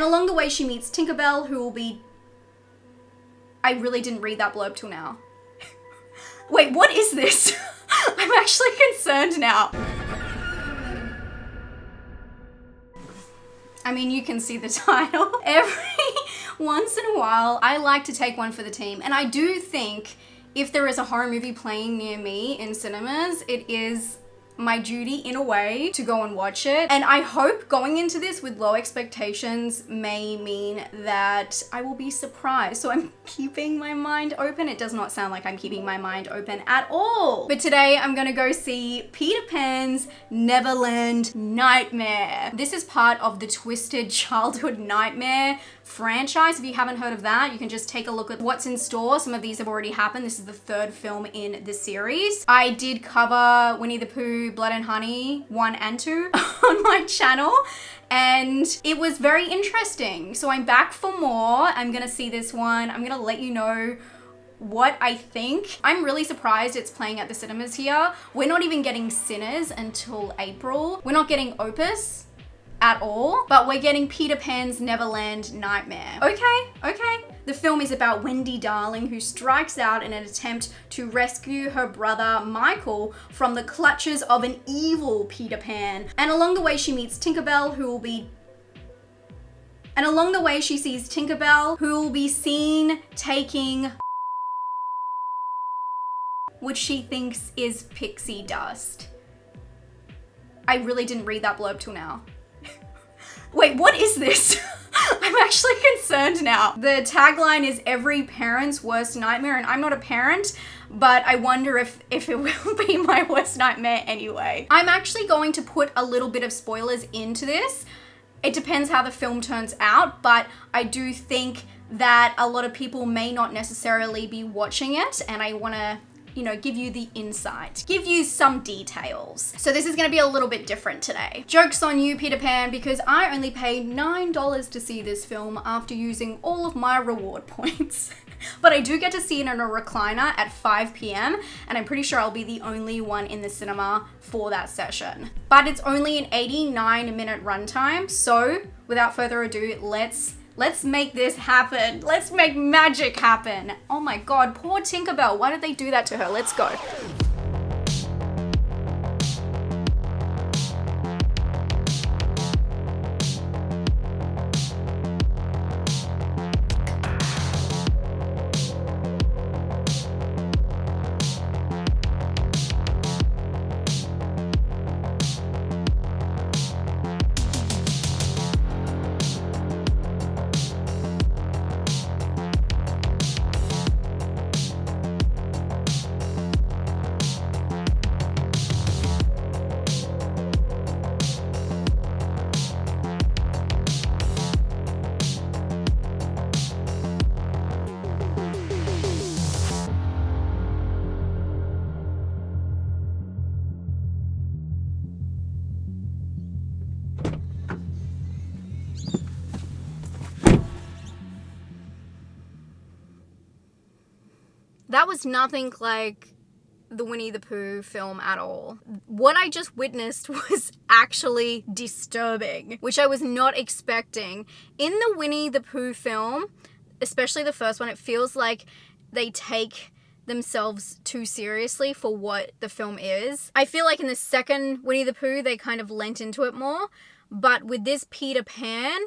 And along the way, she meets Tinkerbell, who will be... I really didn't read that blurb till now. Wait, what is this? I'm actually concerned now. I mean, you can see the title. Every once in a while, I like to take one for the team. And I do think if there is a horror movie playing near me in cinemas, it is my duty in a way to go and watch it. And I hope going into this with low expectations may mean that I will be surprised. So I'm keeping my mind open. It does not sound like I'm keeping my mind open at all. But today I'm gonna go see Peter Pan's Neverland Nightmare. This is part of the Twisted Childhood Nightmare franchise. If you haven't heard of that, you can just take a look at what's in store. Some of these have already happened. This is the third film in the series. I did cover Winnie the Pooh, Blood and Honey 1 and 2 on my channel, and it was very interesting. So I'm back for more. I'm gonna see this one. I'm gonna let you know what I think. I'm really surprised it's playing at the cinemas here. We're not even getting Sinners until April. We're not getting Opus at all, but we're getting Peter Pan's Neverland Nightmare. Okay. The film is about Wendy Darling, who strikes out in an attempt to rescue her brother Michael from the clutches of an evil Peter Pan. And along the way she meets Tinkerbell, who will be... And along the way she sees Tinkerbell, who will be seen taking which she thinks is pixie dust. I really didn't read that blurb till now. Wait, what is this? I'm actually concerned now. The tagline is every parent's worst nightmare, and I'm not a parent, but I wonder if it will be my worst nightmare anyway. I'm actually going to put a little bit of spoilers into this. It depends how the film turns out, but I do think that a lot of people may not necessarily be watching it, and I wanna, give you the insight, give you some details. So this is gonna be a little bit different today. Joke's on you, Peter Pan, because I only paid $9 to see this film after using all of my reward points. But I do get to see it in a recliner at 5 p.m. and I'm pretty sure I'll be the only one in the cinema for that session. But it's only an 89-minute runtime, so without further ado, let's make this happen. Let's make magic happen. Oh my God, poor Tinkerbell. Why did they do that to her? Let's go. That was nothing like the Winnie the Pooh film at all. What I just witnessed was actually disturbing, which I was not expecting. In the Winnie the Pooh film, especially the first one, it feels like they take themselves too seriously for what the film is. I feel like in the second Winnie the Pooh, they kind of lent into it more. But with this Peter Pan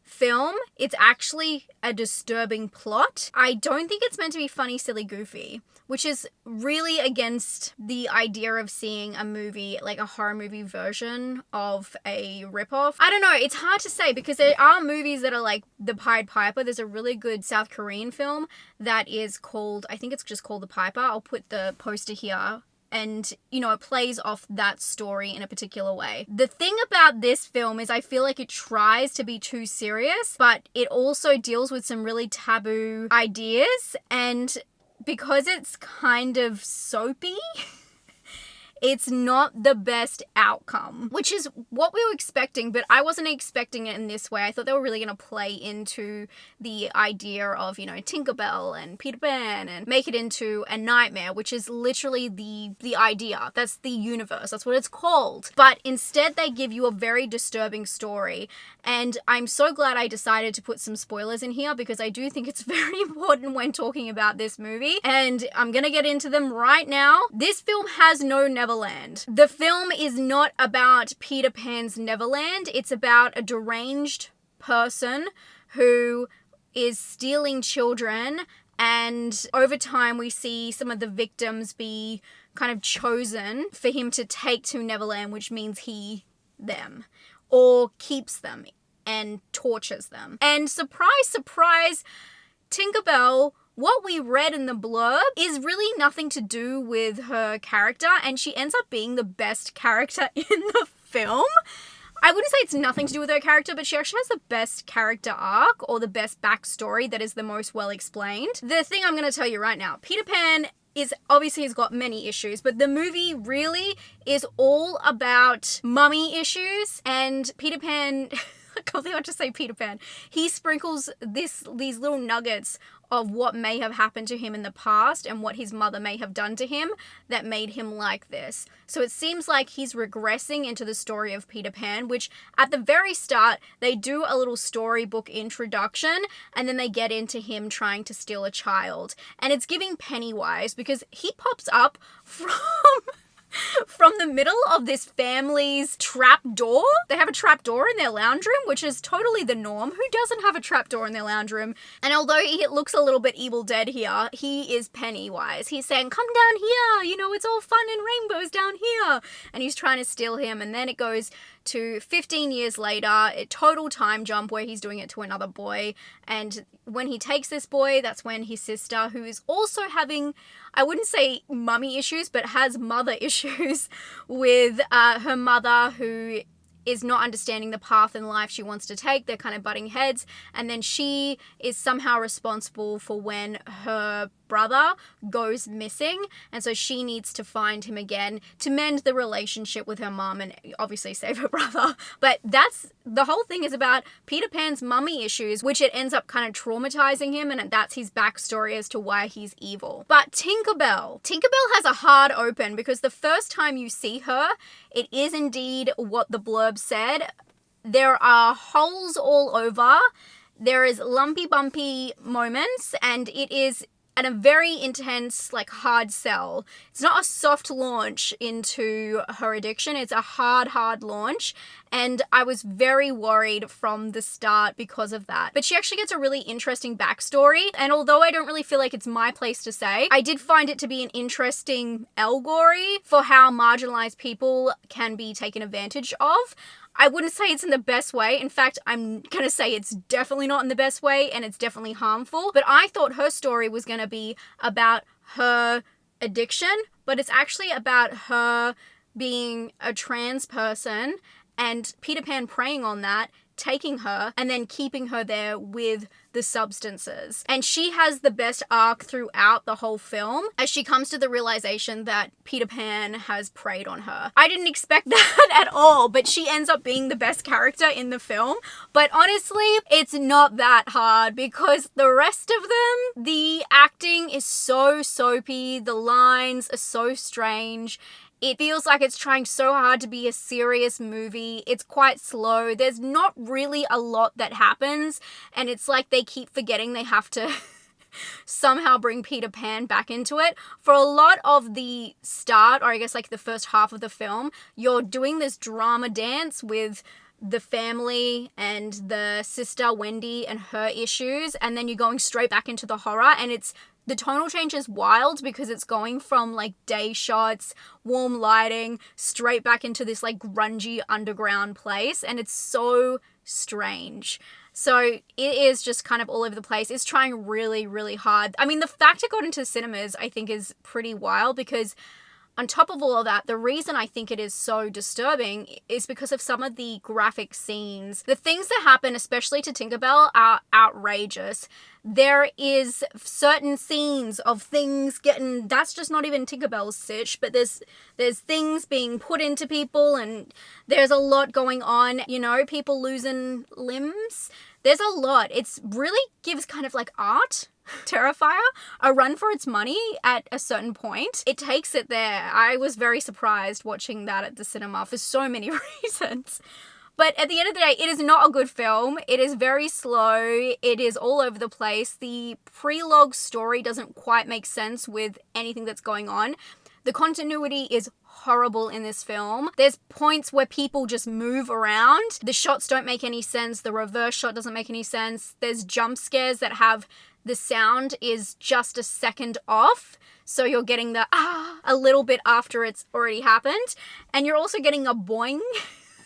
film, it's actually a disturbing plot. I don't think it's meant to be funny, silly, goofy, which is really against the idea of seeing a movie, like a horror movie version of a ripoff. I don't know, it's hard to say because there are movies that are like The Pied Piper. There's a really good South Korean film that is called, I think it's just called The Piper. I'll put the poster here. And, it plays off that story in a particular way. The thing about this film is I feel like it tries to be too serious, but it also deals with some really taboo ideas. And because it's kind of soapy, it's not the best outcome, which is what we were expecting, but I wasn't expecting it in this way. I thought they were really going to play into the idea of, you know, Tinkerbell and Peter Pan and make it into a nightmare, which is literally the idea. That's the universe. That's what it's called. But instead they give you a very disturbing story, and I'm so glad I decided to put some spoilers in here because I do think it's very important when talking about this movie, and I'm gonna get into them right now. This film has no Neverland. The film is not about Peter Pan's Neverland. It's about a deranged person who is stealing children, and over time we see some of the victims be kind of chosen for him to take to Neverland, which means them, or keeps them and tortures them. And surprise, surprise, Tinkerbell, what we read in the blurb is really nothing to do with her character, and she ends up being the best character in the film. I wouldn't say it's nothing to do with her character, but she actually has the best character arc, or the best backstory that is the most well explained. The thing I'm going to tell you right now, Peter Pan is obviously has got many issues, but the movie really is all about mummy issues, and Peter Pan I can't believe I just say Peter Pan. He sprinkles these little nuggets of what may have happened to him in the past and what his mother may have done to him that made him like this. So it seems like he's regressing into the story of Peter Pan, which at the very start, they do a little storybook introduction, and then they get into him trying to steal a child. And it's giving Pennywise, because he pops up from the middle of this family's trap door. They have a trap door in their lounge room, which is totally the norm. Who doesn't have a trap door in their lounge room? And although he looks a little bit Evil Dead here, he is Pennywise. He's saying, come down here, you know, it's all fun and rainbows down here. And he's trying to steal him, and then it goes to 15 years later, a total time jump where he's doing it to another boy. And when he takes this boy, that's when his sister, who is also having, I wouldn't say mummy issues, but has mother issues with her mother, who is not understanding the path in life she wants to take. They're kind of butting heads, and then she is somehow responsible for when her brother goes missing, and so she needs to find him again to mend the relationship with her mom and obviously save her brother. But that's the whole thing, is about Peter Pan's mummy issues, which it ends up kind of traumatizing him, and that's his backstory as to why he's evil. But Tinkerbell has a hard open, because the first time you see her, it is indeed what the blurb said. There are holes all over. There is lumpy bumpy moments, and it is and a very intense, like, hard sell. It's not a soft launch into her addiction. It's a hard launch. And I was very worried from the start because of that. But she actually gets a really interesting backstory. And although I don't really feel like it's my place to say, I did find it to be an interesting allegory for how marginalized people can be taken advantage of. I wouldn't say it's in the best way. In fact, I'm going to say it's definitely not in the best way, and it's definitely harmful. But I thought her story was going to be about her addiction, but it's actually about her being a trans person and Peter Pan preying on that, taking her, and then keeping her there with the substances. And she has the best arc throughout the whole film as she comes to the realization that Peter Pan has preyed on her. I didn't expect that at all, but she ends up being the best character in the film. But honestly, it's not that hard, because the rest of them, the acting is so soapy, the lines are so strange. It feels like it's trying so hard to be a serious movie. It's quite slow. There's not really a lot that happens, and it's like they keep forgetting they have to somehow bring Peter Pan back into it. For a lot of the start, or I guess like the first half of the film, you're doing this drama dance with the family and the sister Wendy and her issues, and then you're going straight back into the horror, and the tonal change is wild because it's going from like day shots, warm lighting, straight back into this like grungy underground place, and it's so strange. So it is just kind of all over the place. It's trying really, really hard. I mean, the fact it got into cinemas, I think, is pretty wild, because On top of all of that, the reason I think it is so disturbing is because of some of the graphic scenes. The things that happen, especially to Tinkerbell, are outrageous. There is certain scenes of things getting, that's just not even Tinkerbell's sitch, but there's things being put into people, and there's a lot going on, you know, people losing limbs. There's a lot. It's really gives kind of like art, Terrifier, a run for its money at a certain point. It takes it there. I was very surprised watching that at the cinema for so many reasons. But at the end of the day, it is not a good film. It is very slow. It is all over the place. The prelogue story doesn't quite make sense with anything that's going on. The continuity is horrible in this film. There's points where people just move around. The shots don't make any sense. The reverse shot doesn't make any sense. There's jump scares that have the sound is just a second off. So you're getting the a little bit after it's already happened. And you're also getting a boing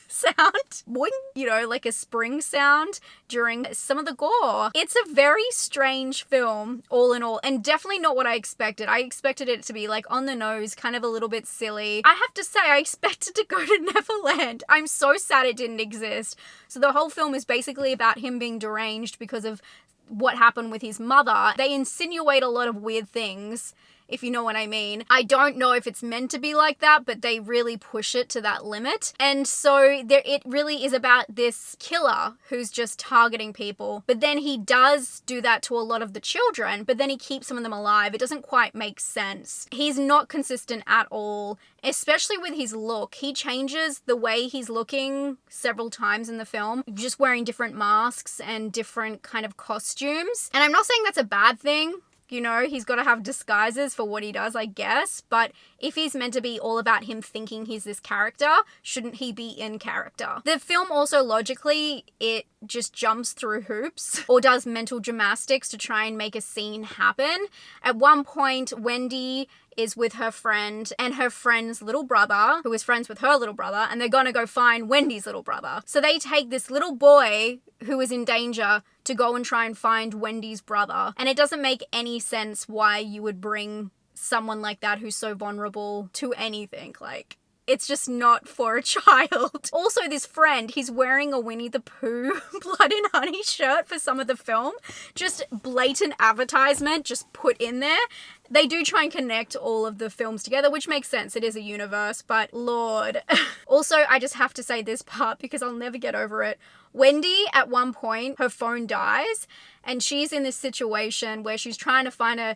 sound, boing, you know, like a spring sound during some of the gore. It's a very strange film, all in all, and definitely not what I expected. I expected it to be like on the nose, kind of a little bit silly. I have to say, I expected to go to Neverland. I'm so sad it didn't exist. So the whole film is basically about him being deranged because of what happened with his mother. They insinuate a lot of weird things, if you know what I mean. I don't know if it's meant to be like that, but they really push it to that limit. And so it really is about this killer who's just targeting people. But then he does do that to a lot of the children, but then he keeps some of them alive. It doesn't quite make sense. He's not consistent at all, especially with his look. He changes the way he's looking several times in the film, just wearing different masks and different kind of costumes. And I'm not saying that's a bad thing. You know, he's got to have disguises for what he does, I guess. But if he's meant to be all about him thinking he's this character, shouldn't he be in character? The film also, logically, it just jumps through hoops or does mental gymnastics to try and make a scene happen. At one point, Wendy is with her friend and her friend's little brother, who is friends with her little brother, and they're gonna go find Wendy's little brother. So they take this little boy who is in danger to go and try and find Wendy's brother. And it doesn't make any sense why you would bring someone like that who's so vulnerable to anything. Like, it's just not for a child. Also, this friend, he's wearing a Winnie the Pooh Blood and Honey shirt for some of the film. Just blatant advertisement just put in there. They do try and connect all of the films together, which makes sense. It is a universe, but Lord. Also, I just have to say this part because I'll never get over it. Wendy, at one point, her phone dies, and she's in this situation where she's trying to find a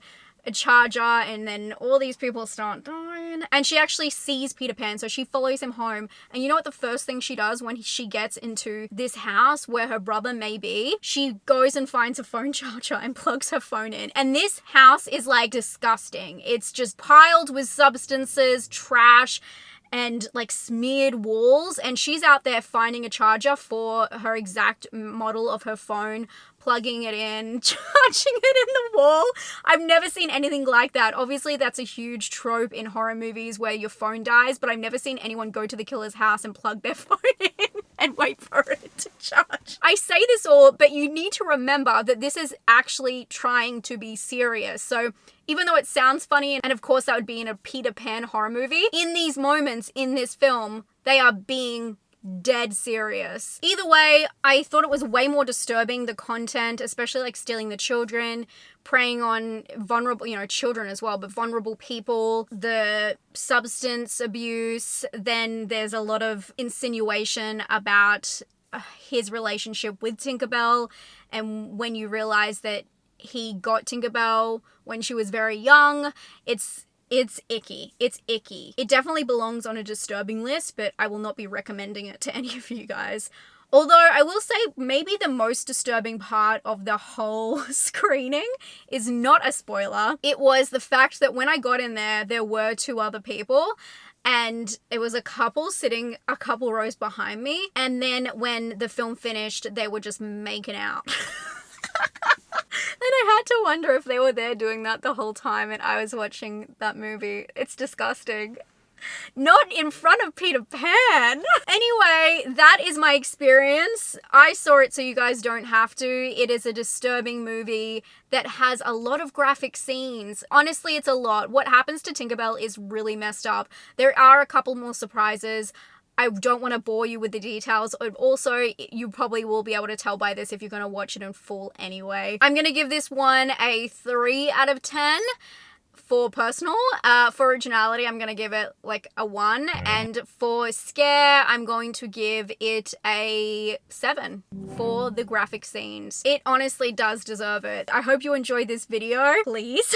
charger, and then all these people start dying, and she actually sees Peter Pan, so she follows him home. And you know what the first thing she does when she gets into this house where her brother may be? She goes and finds a phone charger and plugs her phone in. And this house is like disgusting. It's just piled with substances, trash, and like smeared walls, and she's out there finding a charger for her exact model of her phone, plugging it in, charging it in the wall. I've never seen anything like that. Obviously, that's a huge trope in horror movies where your phone dies, but I've never seen anyone go to the killer's house and plug their phone in and wait for it to charge. I say this all, but you need to remember that this is actually trying to be serious. So even though it sounds funny, and of course that would be in a Peter Pan horror movie, in these moments in this film, they are being dead serious. Either way, I thought it was way more disturbing, the content, especially like stealing the children, preying on vulnerable, you know, children as well, but vulnerable people, the substance abuse. Then there's a lot of insinuation about his relationship with Tinkerbell, and when you realize that he got Tinkerbell when she was very young, it's icky. It's icky. It definitely belongs on a disturbing list, but I will not be recommending it to any of you guys. Although I will say maybe the most disturbing part of the whole screening is not a spoiler. It was the fact that when I got in there were two other people, and it was a couple sitting a couple rows behind me. And then when the film finished, they were just making out. And I had to wonder if they were there doing that the whole time and I was watching that movie. It's disgusting. Not in front of Peter Pan. Anyway, that is my experience. I saw it so you guys don't have to. It is a disturbing movie that has a lot of graphic scenes. Honestly, it's a lot. What happens to Tinkerbell is really messed up. There are a couple more surprises. I don't want to bore you with the details. Also, you probably will be able to tell by this if you're going to watch it in full anyway. I'm going to give this one a 3 out of 10. For personal, for originality, I'm going to give it like a 1. And for scare, I'm going to give it a 7 for the graphic scenes. It honestly does deserve it. I hope you enjoyed this video. Please,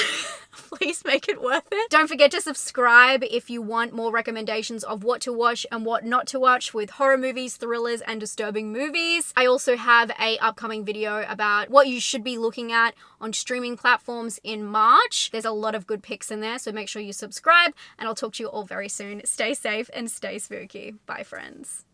please make it worth it. Don't forget to subscribe if you want more recommendations of what to watch and what not to watch with horror movies, thrillers, and disturbing movies. I also have a upcoming video about what you should be looking at on streaming platforms in March. There's a lot of good picks in there, so make sure you subscribe, and I'll talk to you all very soon. Stay safe and stay spooky. Bye, friends.